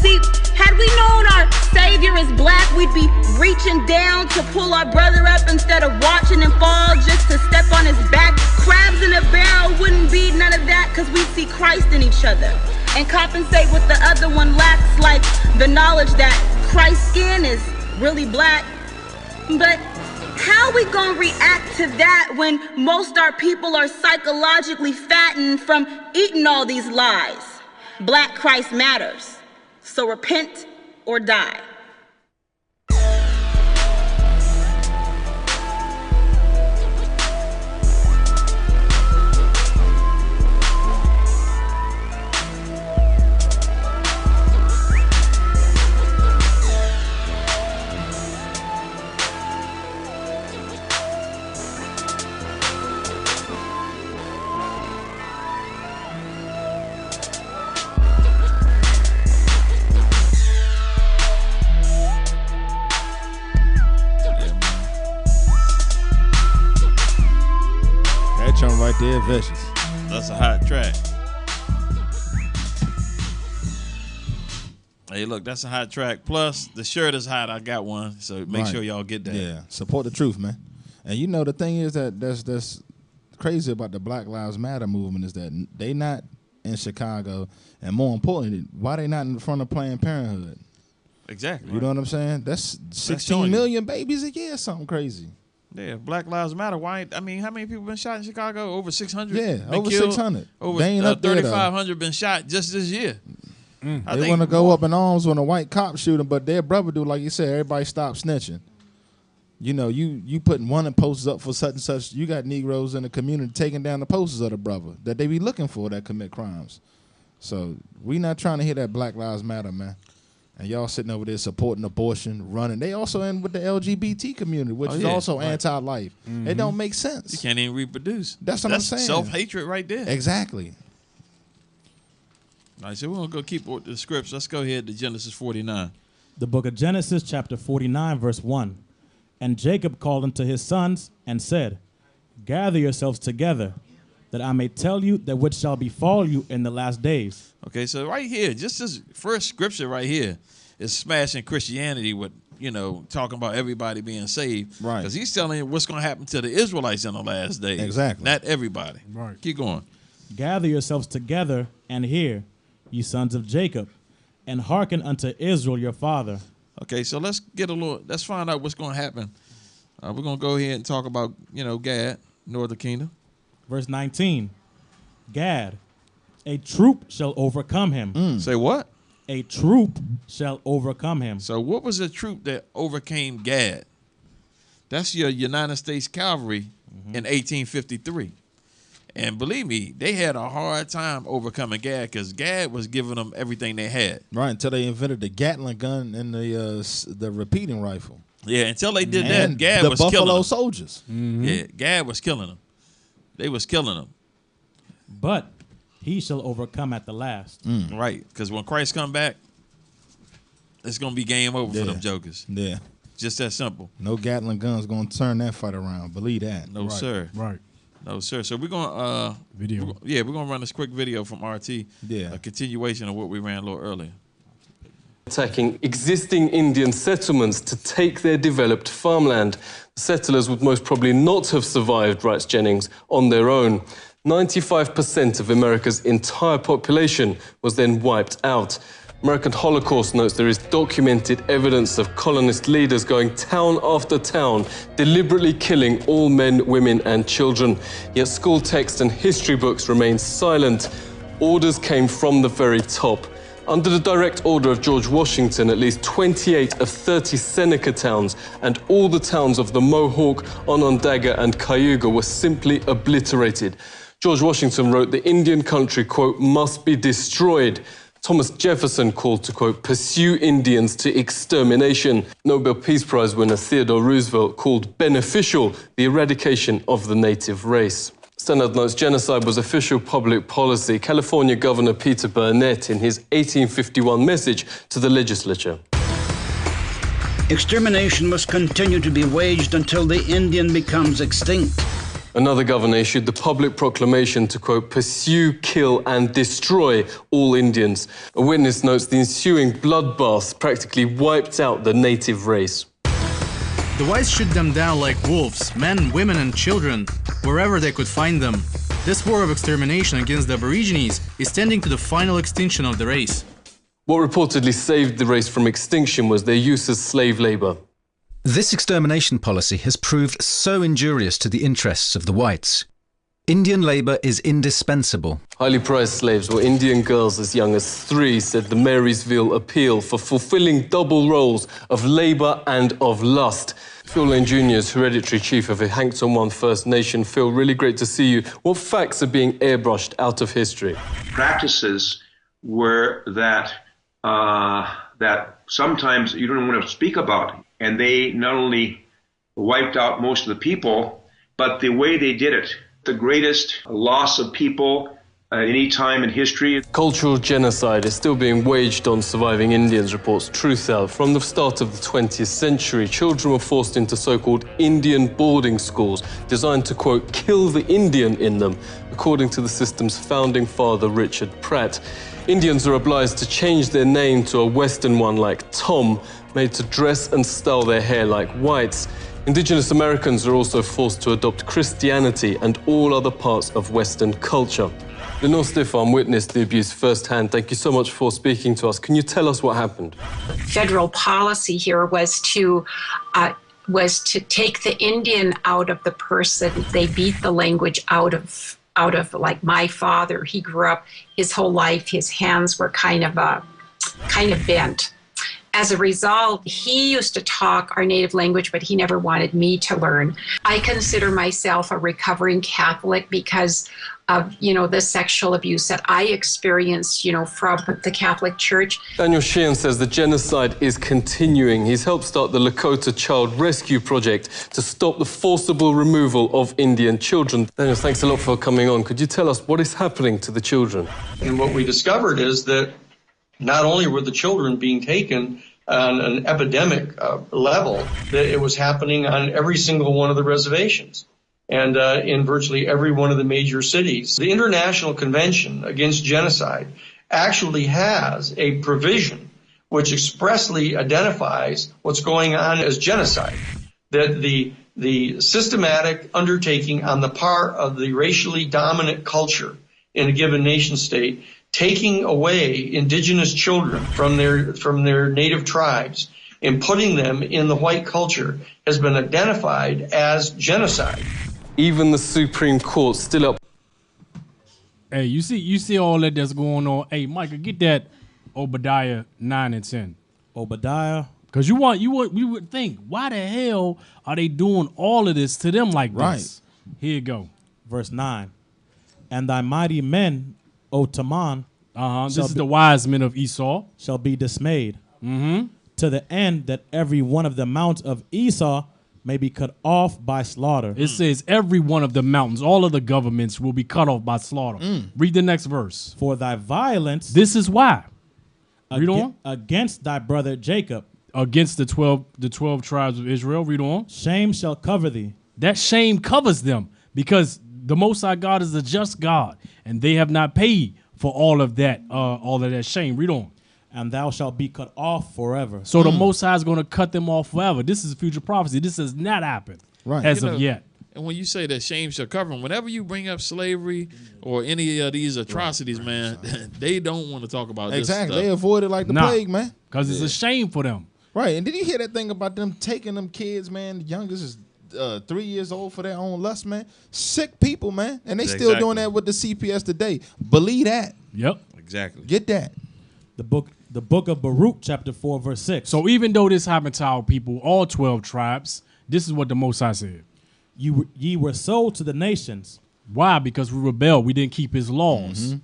See, had we known our Savior is black, we'd be reaching down to pull our brother up instead of watching him fall just to step on his back. Crabs in a barrel wouldn't be none of that, cause we see Christ in each other and compensate what the other one lacks, like the knowledge that Christ's skin is really black. But How we gonna react to that when most our people are psychologically fattened from eating all these lies? Black Christ matters. So repent or die. Right there, vicious. That's a hot track. Hey, look, that's a hot track. Plus, the shirt is hot. I got one, so make sure y'all get that. Yeah, support the truth, man. And you know the thing is that's crazy about the Black Lives Matter movement is that they not in Chicago, and more importantly, why they not in front of Planned Parenthood? Exactly. You know what I'm saying? That's 16 million babies a year, something crazy. Yeah, Black Lives Matter. Why? I mean, how many people been shot in Chicago? Over 600. Yeah, been over killed? 600. Over They ain't up there, though. 3,500 been shot just this year. They want to go up in arms when a white cop shoot them, but their brother do, like you said, everybody stop snitching. You know, you putting one of the posters up for such and such. You got Negroes in the community taking down the posters of the brother that they be looking for that commit crimes. So we not trying to hear that Black Lives Matter, man. And y'all sitting over there supporting abortion, running. They also in with the LGBT community, which is also anti-life. It don't make sense. You can't even reproduce. That's what I'm saying. Self-hatred right there. Exactly. All right, so we're going to go keep the scripts. Let's go ahead to Genesis 49. The book of Genesis, chapter 49, verse 1. And Jacob called unto his sons and said, Gather yourselves together, that I may tell you that which shall befall you in the last days. Okay, so right here, just this first scripture right here is smashing Christianity with, you know, talking about everybody being saved. Right. Because he's telling you what's going to happen to the Israelites in the last days. Exactly. Not everybody. Right. Keep going. Gather yourselves together and hear, ye sons of Jacob, and hearken unto Israel your father. Okay, so let's find out what's going to happen. We're going to go ahead and talk about, you know, Gad, Northern Kingdom. Verse 19, Gad, a troop shall overcome him. Say what? A troop shall overcome him. So what was the troop that overcame Gad? That's your United States Cavalry in 1853. And believe me, they had a hard time overcoming Gad because Gad was giving them everything they had. Right, until they invented the Gatling gun and the repeating rifle. Yeah, until they did that, Gad the was killing them. Buffalo Soldiers. Yeah, Gad was killing them. They was killing them. But he shall overcome at the last. Right, because when Christ come back, it's going to be game over for them jokers. Yeah. Just that simple. No Gatling guns going to turn that fight around. Believe that. No, sir. Right. No, sir. So we're going to we're going to run this quick video from RT. Yeah. A continuation of what we ran a little earlier. Attacking existing Indian settlements to take their developed farmland. The settlers would most probably not have survived, writes Jennings, on their own. 95% of America's entire population was then wiped out. American Holocaust notes there is documented evidence of colonist leaders going town after town, deliberately killing all men, women and children. Yet school texts and history books remain silent. Orders came from the very top. Under the direct order of George Washington, at least 28 of 30 Seneca towns and all the towns of the Mohawk, Onondaga and Cayuga were simply obliterated. George Washington wrote, the Indian country, quote, must be destroyed. Thomas Jefferson called to, quote, pursue Indians to extermination. Nobel Peace Prize winner Theodore Roosevelt called beneficial the eradication of the native race. Standard notes genocide was official public policy. California Governor Peter Burnett in his 1851 message to the legislature. Extermination must continue to be waged until the Indian becomes extinct. Another governor issued the public proclamation to, quote, pursue, kill and destroy all Indians. A witness notes the ensuing bloodbaths practically wiped out the native race. The whites shoot them down like wolves, men, women and children, wherever they could find them. This war of extermination against the Aborigines is tending to the final extinction of the race. What reportedly saved the race from extinction was their use as slave labor. This extermination policy has proved so injurious to the interests of the whites. Indian labour is indispensable. Highly prized slaves were Indian girls as young as 3, said the Marysville Appeal, for fulfilling double roles of labour and of lust. Phil Lane Jr. is hereditary chief of the Hankton One First Nation. Phil, really great to see you. What facts are being airbrushed out of history? Practices were that sometimes you don't want to speak about, and they not only wiped out most of the people, but the way they did it. The greatest loss of people at any time in history. Cultural genocide is still being waged on surviving Indians, reports Truthout. From the start of the 20th century, children were forced into so-called Indian boarding schools, designed to, quote, kill the Indian in them, according to the system's founding father, Richard Pratt. Indians are obliged to change their name to a Western one like Tom, made to dress and style their hair like whites. Indigenous Americans are also forced to adopt Christianity and all other parts of Western culture. Lenore Stefan witnessed the abuse firsthand. Thank you so much for speaking to us. Can you tell us what happened? Federal policy here was to take the Indian out of the person. They beat the language out of like my father. He grew up his whole life, his hands were kind of bent. As a result, he used to talk our native language, but he never wanted me to learn. I consider myself a recovering Catholic because of, the sexual abuse that I experienced, from the Catholic Church. Daniel Sheehan says the genocide is continuing. He's helped start the Lakota Child Rescue Project to stop the forcible removal of Indian children. Daniel, thanks a lot for coming on. Could you tell us what is happening to the children? And what we discovered is that not only were the children being taken on an epidemic level, that it was happening on every single one of the reservations and in virtually every one of the major cities. The International Convention Against Genocide actually has a provision which expressly identifies what's going on as genocide, that the systematic undertaking on the part of the racially dominant culture in a given nation state, taking away indigenous children from their native tribes and putting them in the white culture has been identified as genocide. Even the Supreme Court still up. Hey, you see all that's going on. Hey, Micah, get that Obadiah 9 and 10. Obadiah, because you would think, why the hell are they doing all of this to them like this? Here you go, verse 9. And thy mighty men, O Taman, this is the wise men of Esau, shall be dismayed, to the end that every one of the mounts of Esau may be cut off by slaughter. It says every one of the mountains, all of the governments will be cut off by slaughter. Read the next verse. For thy violence. This is why. Read on. Against thy brother Jacob. Against the 12 tribes of Israel. Read on. Shame shall cover thee. That shame covers them because the Most High God is a just God, and they have not paid for all of that shame. Read on. And thou shalt be cut off forever. So the Most High is going to cut them off forever. This is future prophecy. This has not happened as of yet. And when you say that shame shall cover them, whenever you bring up slavery or any of these atrocities, man, they don't want to talk about this stuff. They avoid it like the plague, man. Because it's a shame for them. Right. And did you hear that thing about them taking them kids, man? The youngest is 3 years old for their own lust, man. Sick people, man. And they still doing that with the CPS today. Believe that. Yep. Exactly. Get that. The book of Baruch, chapter 4, verse 6. So even though this happened to our people, all 12 tribes, this is what the Most High said. Ye were sold to the nations. Why? Because we rebelled. We didn't keep his laws.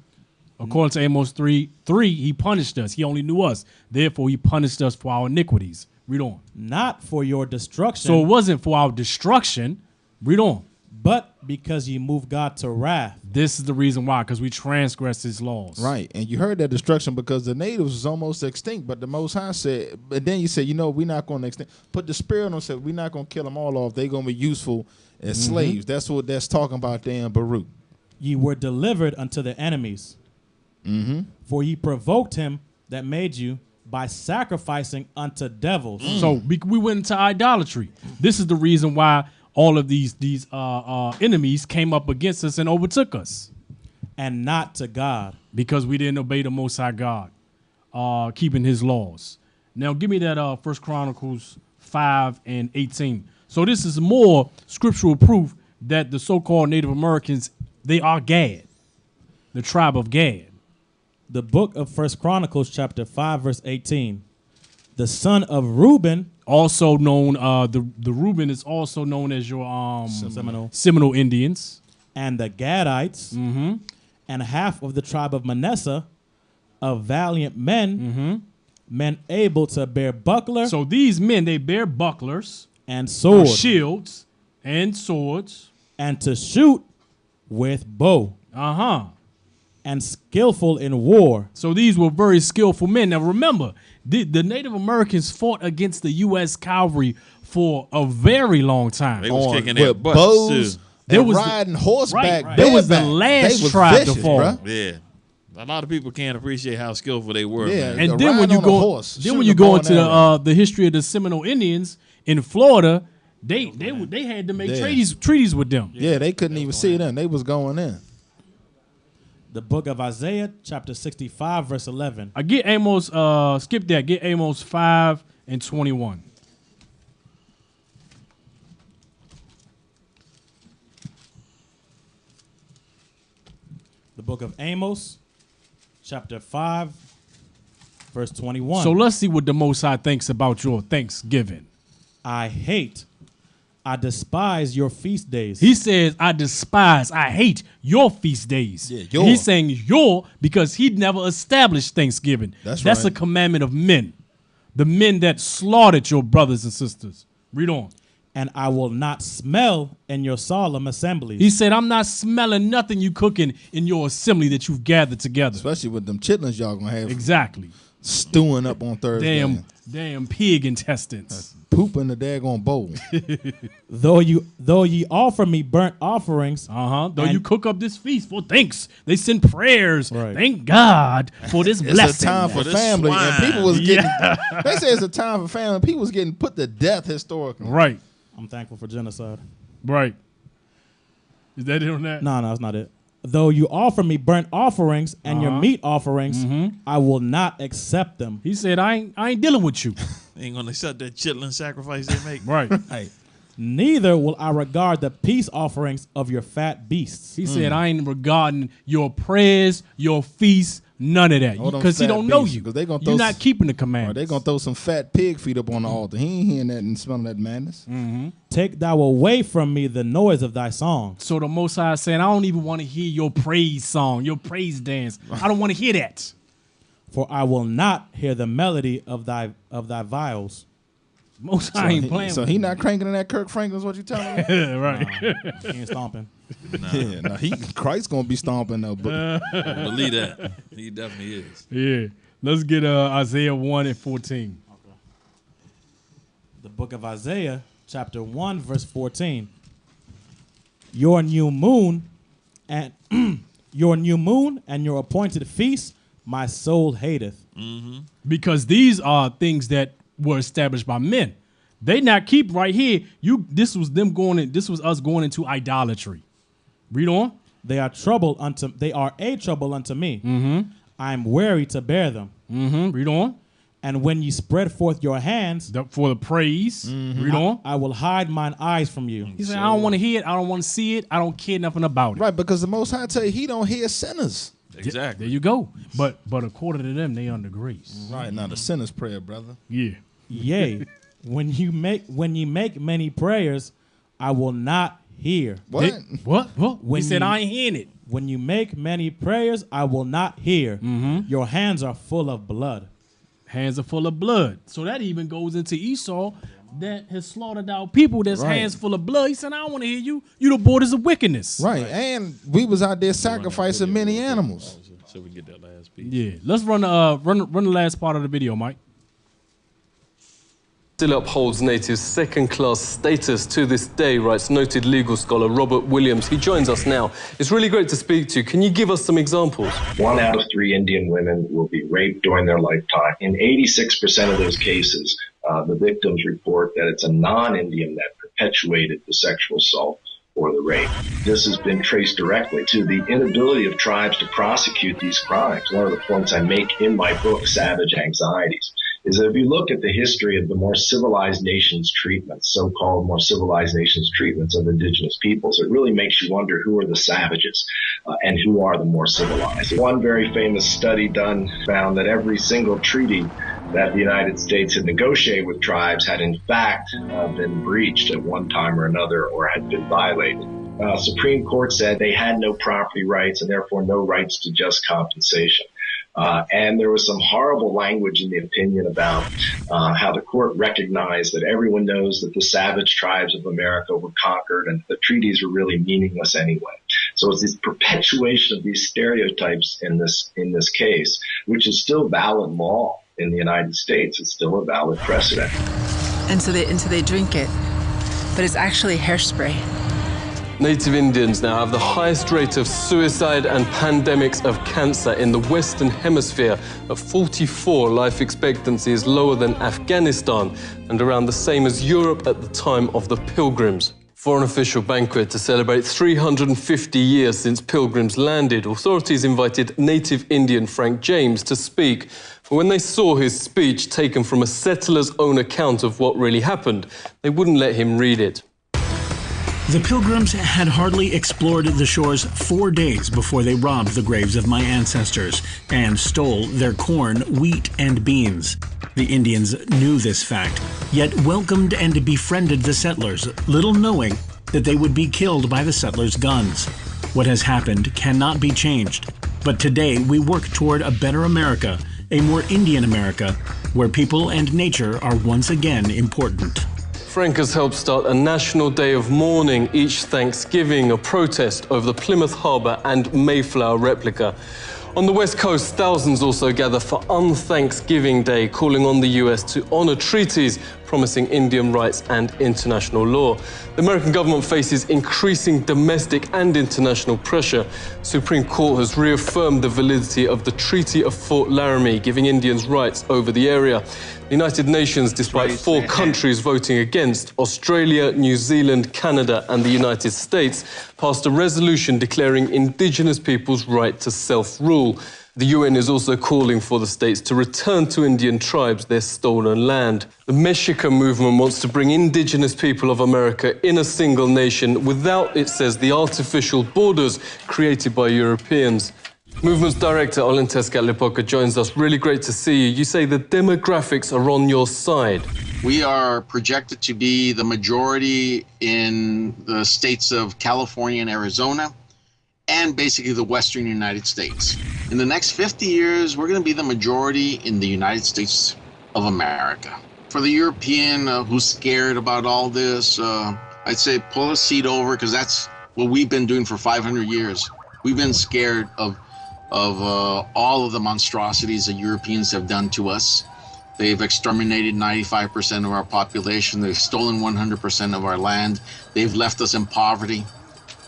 According to Amos 3:3, he punished us. He only knew us. Therefore, he punished us for our iniquities. Read on. Not for your destruction. So it wasn't for our destruction. Read on. But because ye moved God to wrath. This is the reason why, because we transgressed his laws. Right. And you heard that destruction because the natives was almost extinct, but the Most High said, but then you said, we're not going to extinct. Put the spirit on them, said, we're not going to kill them all off. They're going to be useful as slaves. That's what that's talking about there in Baruch. Ye were delivered unto the enemies. For ye provoked him that made you by sacrificing unto devils. So we went into idolatry. This is the reason why all of these enemies came up against us and overtook us. And not to God. Because we didn't obey the Most High God, keeping his laws. Now give me that 1 Chronicles 5 and 18. So this is more scriptural proof that the so-called Native Americans, they are Gad, the tribe of Gad. The book of 1 Chronicles chapter 5 verse 18. The son of Reuben, also known the Reuben is also known as your Seminole Indians, and the Gadites, and half of the tribe of Manasseh, of valiant men, men able to bear buckler. So these men, they bear bucklers and swords, shields and swords, and to shoot with bow. And skillful in war. So these were very skillful men. Now remember, the Native Americans fought against the U.S. cavalry for a very long time. They was kicking their butts bows, too. They was riding horseback. Right. They was the last tribe to fall. Bruh. Yeah. A lot of people can't appreciate how skillful they were. Yeah, man. And then when you go, into the history of the Seminole Indians in Florida, they had to make treaties with them. Yeah, they couldn't even see them. They was going in. The book of Isaiah, chapter 65, verse 11. I get Amos, skip that. Get Amos 5 and 21. The book of Amos, chapter 5, verse 21. So let's see what the Most High thinks about your Thanksgiving. I despise your feast days. He says, I hate your feast days. Yeah, and he's saying your because he never established Thanksgiving. That's right. A commandment of men. The men that slaughtered your brothers and sisters. Read on. And I will not smell in your solemn assemblies. He said, I'm not smelling nothing you cooking in your assembly that you've gathered together. Especially with them chitlins y'all gonna have. Exactly. Stewing up on Thursday. Damn pig intestines. Poop in the daggone bowl. Though ye offer me burnt offerings. Though you cook up this feast for thanks. They send prayers. Right. Thank God for this blessing. It's a time for family. Swine. And people was getting, they say it's a time for family. People was getting put to death historically. Right. I'm thankful for genocide. Right. Is that it on that? No, that's not it. Though you offer me burnt offerings and your meat offerings, I will not accept them. He said, I ain't dealing with you. Ain't gonna accept that chitlin sacrifice they make. Right. Neither will I regard the peace offerings of your fat beasts. He said, I ain't regarding your prayers, your feasts, none of that. Because he don't know you. They gonna You're not keeping the commandments. They going to throw some fat pig feet up on the altar. He ain't hearing that and smelling that madness. Take thou away from me the noise of thy song. So the Most High is saying, I don't even want to hear your praise song, your praise dance. I don't want to hear that. For I will not hear the melody of thy viols. Most High ain't playing. So he not cranking in that Kirk Franklin is what you telling me? Right. He ain't stomping. Christ gonna be stomping though. But believe that. He definitely is. Yeah. Let's get Isaiah 1 and 14. Okay. The book of Isaiah, chapter 1, verse 14. Your new moon and your appointed feast, my soul hateth. Because these are things that were established by men. They not keep right here. This was us going into idolatry. Read on. They are a trouble unto me. I am weary to bear them. Read on. And when ye spread forth your hands for the praise, read on. I will hide mine eyes from you. He said, I don't want to hear it. I don't want to see it. I don't care nothing about it. Right, because the Most High tell you he don't hear sinners. Exactly. There you go. But according to them, they under grace. Right, now the sinner's prayer, brother. Yeah. Yea, when ye make many prayers, I will not hear. What? What? He said, I ain't hearing it. When you make many prayers, I will not hear. Your hands are full of blood. Hands are full of blood. So that even goes into Esau that has slaughtered out people that's hands full of blood. He said, I don't want to hear you. You the borders of wickedness. Right. And we was out there sacrificing many animals. So we can get that last piece. Yeah. Let's run the last part of the video, Mike. Still upholds natives' second-class status to this day, writes noted legal scholar Robert Williams. He joins us now. It's really great to speak to you. Can you give us some examples? 1 out of 3 Indian women will be raped during their lifetime. In 86% of those cases, the victims report that it's a non-Indian that perpetuated the sexual assault or the rape. This has been traced directly to the inability of tribes to prosecute these crimes. One of the points I make in my book, Savage Anxieties, is that if you look at the history of the more civilized nations treatments, so-called more civilized nations treatments of indigenous peoples, it really makes you wonder who are the savages and who are the more civilized. One very famous study done found that every single treaty that the United States had negotiated with tribes had in fact been breached at one time or another or had been violated. Supreme Court said they had no property rights and therefore no rights to just compensation. And there was some horrible language in the opinion about how the court recognized that everyone knows that the savage tribes of America were conquered and the treaties were really meaningless anyway. So it's this perpetuation of these stereotypes in this case, which is still valid law in the United States. It's still a valid precedent. And so they drink it, but it's actually hairspray. Native Indians now have the highest rate of suicide and pandemics of cancer in the Western Hemisphere. At 44, life expectancy is lower than Afghanistan and around the same as Europe at the time of the Pilgrims. For an official banquet to celebrate 350 years since Pilgrims landed, authorities invited Native Indian Frank James to speak. But when they saw his speech taken from a settler's own account of what really happened, they wouldn't let him read it. The Pilgrims had hardly explored the shores 4 days before they robbed the graves of my ancestors and stole their corn, wheat, and beans. The Indians knew this fact, yet welcomed and befriended the settlers, little knowing that they would be killed by the settlers' guns. What has happened cannot be changed, but today we work toward a better America, a more Indian America, where people and nature are once again important. Frank has helped start a national day of mourning each Thanksgiving, a protest over the Plymouth Harbour and Mayflower replica. On the West Coast, thousands also gather for Un-Thanksgiving Day, calling on the US to honour treaties promising Indian rights and international law. The American government faces increasing domestic and international pressure. Supreme Court has reaffirmed the validity of the Treaty of Fort Laramie, giving Indians rights over the area. The United Nations, despite 4 countries voting against, Australia, New Zealand, Canada and the United States, passed a resolution declaring Indigenous peoples' right to self-rule. The UN is also calling for the states to return to Indian tribes their stolen land. The Mexica movement wants to bring Indigenous people of America in a single nation without, it says, the artificial borders created by Europeans. Movement's director, Olentesca Lepoca, joins us. Really great to see you. You say the demographics are on your side. We are projected to be the majority in the states of California and Arizona, and basically the western United States. In the next 50 years, we're going to be the majority in the United States of America. For the European who's scared about all this, I'd say pull a seat over, because that's what we've been doing for 500 years. We've been scared of all of the monstrosities that Europeans have done to us. They've exterminated 95% of our population. They've stolen 100% of our land. They've left us in poverty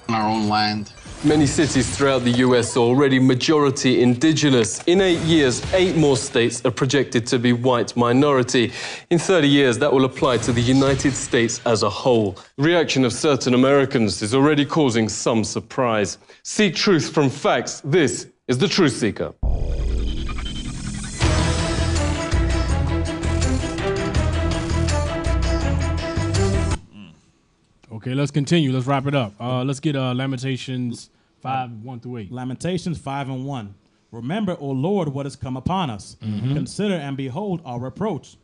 on our own land. Many cities throughout the US are already majority indigenous. In 8 years, 8 more states are projected to be white minority. In 30 years, that will apply to the United States as a whole. The reaction of certain Americans is already causing some surprise. Seek truth from facts. This is The Truth Seeker. Okay, let's continue. Let's wrap it up. Let's get Lamentations 5:1-8. Lamentations 5:1. Remember, O Lord, what has come upon us. Consider and behold our reproach.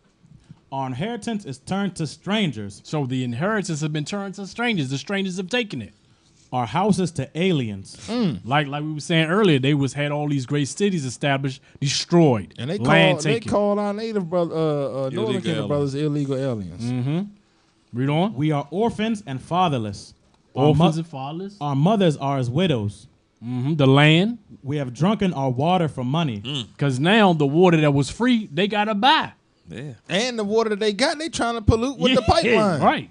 Our inheritance is turned to strangers. So the inheritance has been turned to strangers. The strangers have taken it. Our houses to aliens. Like we were saying earlier, they had all these great cities established, destroyed, and they taken. call our native Northern Kingdom brothers illegal aliens. Read on. We are orphans and fatherless. Orphans and fatherless? Our mothers are as widows. The land. We have drunken our water for money. Because now the water that was free, they got to buy. Yeah. And the water that they got, they trying to pollute with the pipeline. Right.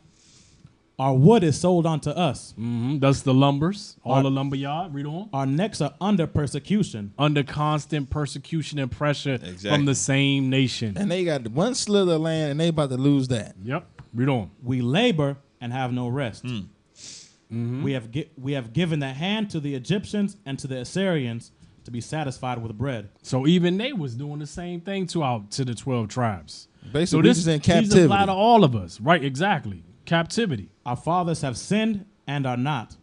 Our wood is sold unto us. That's the lumbers, all the lumber yard. Read on. Our necks are under persecution. Under constant persecution and pressure from the same nation. And they got one slither of land and they about to lose that. Yep. Read on. We labor and have no rest. We have given the hand to the Egyptians and to the Assyrians to be satisfied with bread. So even they was doing the same thing to the 12 tribes. Basically, so we this just in these captivity. apply to all of us, right? Exactly, captivity. Our fathers have sinned and are not,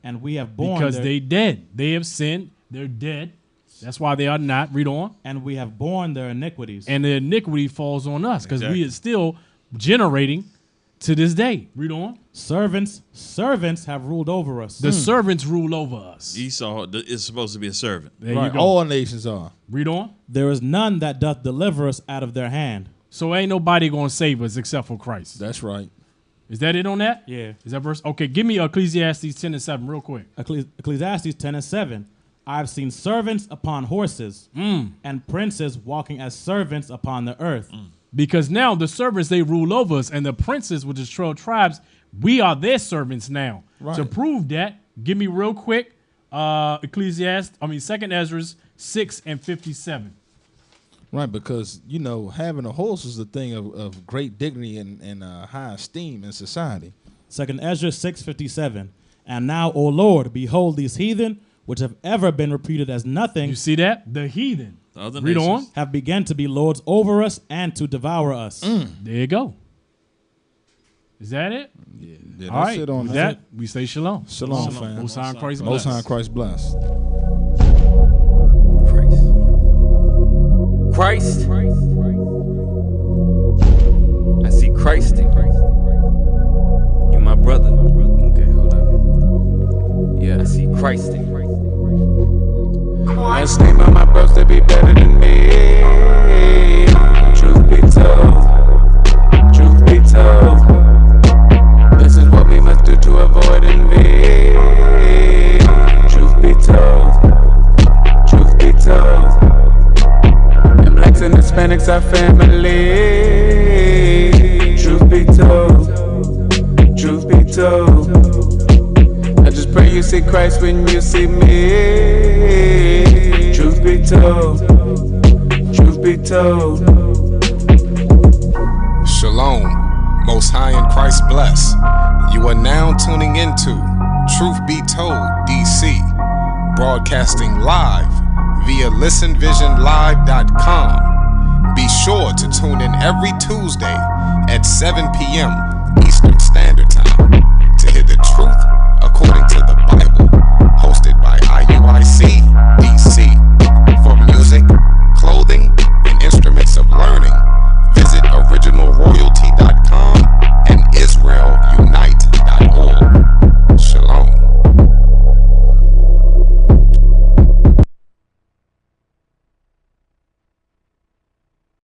and we have borne Because their, they dead. They have sinned. They're dead. That's why they are not. Read on. and we have borne their iniquities. And the iniquity falls on us because Exactly. we are still generating to this day. Read on. servants have ruled over us. The servants rule over us. Esau is supposed to be a servant. There Right, you go. all nations are. Read on. There is none that doth deliver us out of their hand. So ain't nobody going to save us except for Christ. That's right. Is that it on that? Yeah. Is that verse? Okay, give me Ecclesiastes 10 and 7 real quick. Ecclesiastes 10 and 7. I've seen servants upon horses and princes walking as servants upon the earth. Because now the servants, they rule over us, and the princes, which is 12 tribes, we are their servants now. Right. To prove that, give me real quick 2nd Ezra 6 and 57. Right, because, you know, having a horse is a thing of great dignity and high esteem in society. 2nd Ezra 6:57. And now, O Lord, behold these heathen, which have ever been reputed as nothing. You see that? The heathen. The other Read nations. on. Have begun to be lords over us and to devour us. There you go. Is that it? Yeah, All that's right. it on With that. that, we say shalom. Shalom, fam. Most High in Christ Most bless. High in Christ bless. Christ. I see Christ in you. You my brother. Okay, hold up. Yeah, I see Christ in you. I just need my bros to be better than me. Truth be told, truth be told, this is what we must do to avoid envy. Truth be told, truth be told, and blacks and Hispanics are family. Truth be told, truth be told, I just pray you see Christ when you see me. Truth be told, truth be told. Shalom, Most High in Christ bless. You are now tuning into Truth Be Told DC, broadcasting live via listenvisionlive.com. Be sure to tune in every Tuesday at 7 p.m.